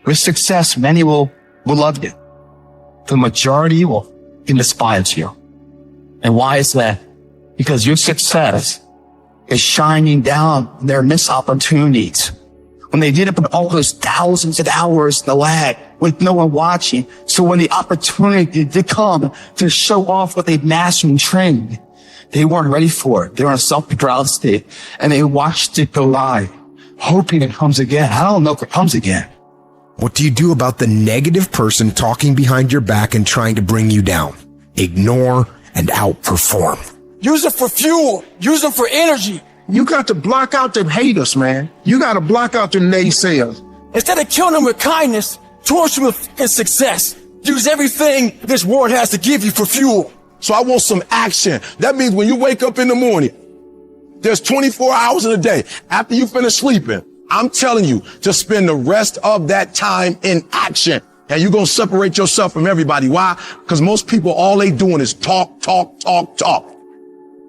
With success, many will love you. The majority will despise you. And why is that? Because your success is shining down their missed opportunities. When they did it with all those thousands of hours in the lab with no one watching. So when the opportunity did come to show off what they've mastered and trained, they weren't ready for it. They were in a self-control state and they watched it go live, hoping it comes again. I don't know if it comes again. What do you do about the negative person talking behind your back and trying to bring you down? Ignore and outperform. Use it for fuel. Use it for energy. You got to block out them haters, man. You got to block out them naysayers. Instead of killing them with kindness, torture them with success. Use everything this world has to give you for fuel. So I want some action. That means when you wake up in the morning, there's 24 hours in a day. After you finish sleeping, I'm telling you to spend the rest of that time in action. And you're going to separate yourself from everybody. Why? Because most people, all they doing is talk, talk, talk, talk.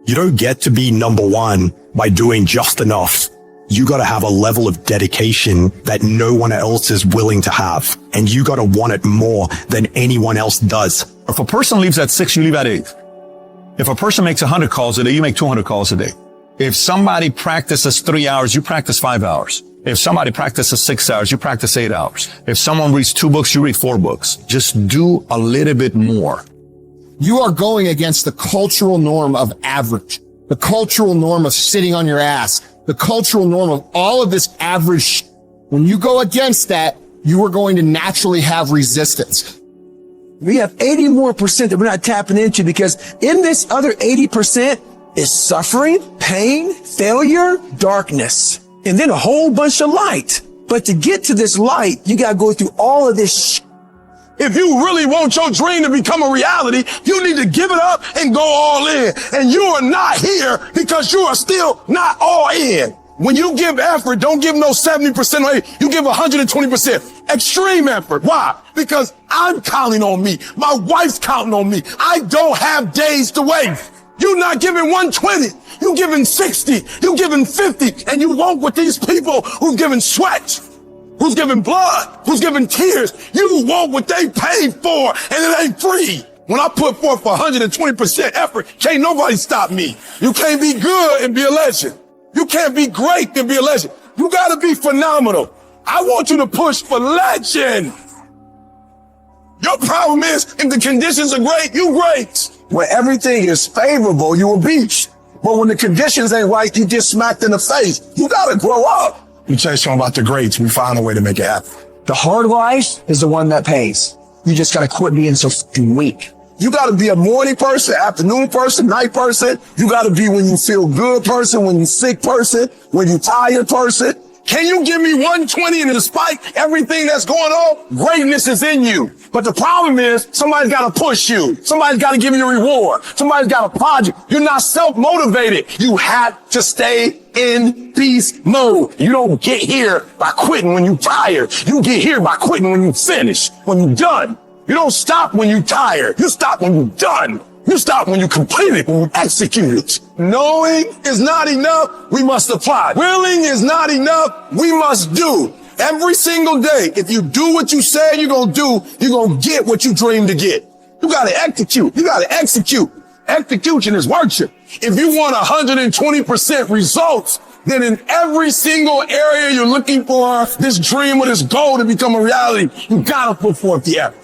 You don't get to be number one by doing just enough. You got to have a level of dedication that no one else is willing to have. And you got to want it more than anyone else does. If a person leaves at 6, you leave at 8. If a person makes 100 calls a day, you make 200 calls a day. If somebody practices 3 hours, you practice 5 hours. If somebody practices 6 hours, you practice 8 hours. If someone reads 2 books, you read 4 books. Just do a little bit more. You are going against the cultural norm of average, the cultural norm of sitting on your ass, the cultural norm of all of this average. When you go against that, you are going to naturally have resistance. We have 80 more percent that we're not tapping into because in this other 80% is suffering, pain, failure, darkness, and then a whole bunch of light. But to get to this light, you got to go through all of this. If you really want your dream to become a reality, you need to give it up and go all in. And you are not here because you are still not all in. When you give effort, don't give no 70% or 80. You give 120%. Extreme effort. Why? Because I'm counting on me. My wife's counting on me. I don't have days to waste. You're not giving 120. You're giving 60. You're giving 50. And you walk with these people who's giving sweat, who's giving blood, who's giving tears. You want what they paid for, and it ain't free. When I put forth 120% effort, can't nobody stop me. You can't be good and be a legend. You can't be great and be a legend. You gotta be phenomenal. I want you to push for legend. Your problem is, if the conditions are great, you great. When everything is favorable, you a beast. But when the conditions ain't right, you get smacked in the face. You gotta grow up. Let me tell you something about the greats. We find a way to make it happen. The hard life is the one that pays. You just got to quit being so fucking weak. You gotta be a morning person, afternoon person, night person. You gotta be when you feel good person, when you sick person, when you tired person. Can you give me 120 and despite everything that's going on, greatness is in you. But the problem is somebody's got to push you. Somebody's got to give you a reward. Somebody's got a project. You're not self-motivated. You have to stay in beast mode. You don't get here by quitting when you're tired. You get here by quitting when you finish, when you're done. You don't stop when you're tired. You stop when you're done. You stop when you complete it, when you execute it. Knowing is not enough, we must apply. Willing is not enough, we must do. Every single day, if you do what you say you're gonna do, you're gonna get what you dream to get. You gotta execute. You gotta execute. Execution is worship. If you want 120% results, then in every single area you're looking for this dream or this goal to become a reality, you gotta put forth the effort.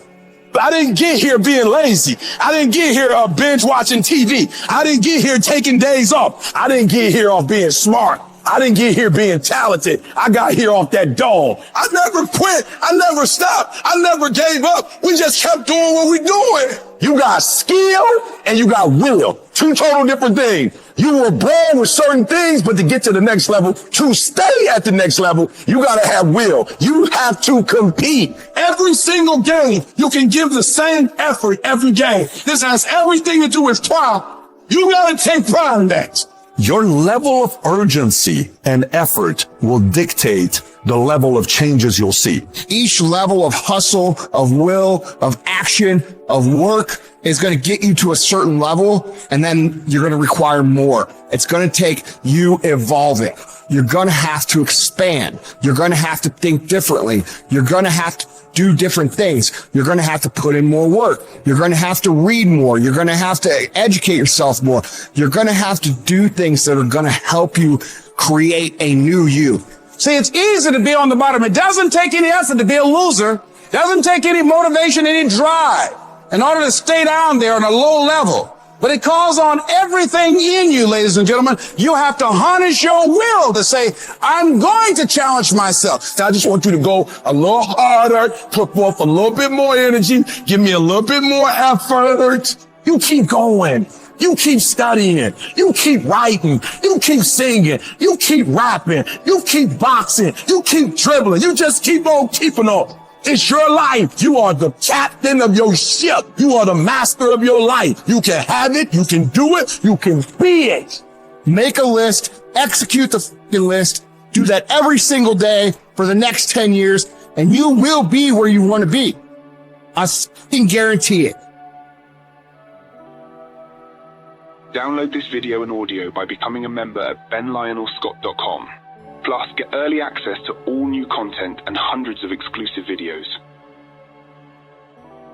I didn't get here being lazy. I didn't get here binge watching TV. I didn't get here taking days off. I didn't get here off being smart. I didn't get here being talented. I got here off that dome. I never quit. I never stopped. I never gave up. We just kept doing what we doing. You got skill and you got will. Two total different things. You were born with certain things, but to get to the next level, to stay at the next level, you gotta have will. You have to compete. Every single game, you can give the same effort every game. This has everything to do with pride. You gotta take pride in that. Your level of urgency and effort will dictate the level of changes you'll see. Each level of hustle, of will, of action, of work is going to get you to a certain level, and then you're going to require more. It's going to take you evolving. You're going to have to expand. You're going to have to think differently. You're going to have to do different things. You're going to have to put in more work. You're going to have to read more. You're going to have to educate yourself more. You're going to have to do things that are going to help you create a new you. See, it's easy to be on the bottom. It doesn't take any effort to be a loser. It doesn't take any motivation, any drive in order to stay down there on a low level. But it calls on everything in you, ladies and gentlemen. You have to harness your will to say, I'm going to challenge myself. Now, I just want you to go a little harder, put forth a little bit more energy, give me a little bit more effort. You keep going. You keep studying. You keep writing. You keep singing. You keep rapping. You keep boxing. You keep dribbling. You just keep on keeping on. It's your life. You are the captain of your ship. You are the master of your life. You can have it. You can do it. You can be it. Make a list, execute the fucking list, do that every single day for the next 10 years, and you will be where you want to be. I fucking guarantee it. Download this video and audio by becoming a member at benlionelscott.com. Plus, get early access to all new content and hundreds of exclusive videos.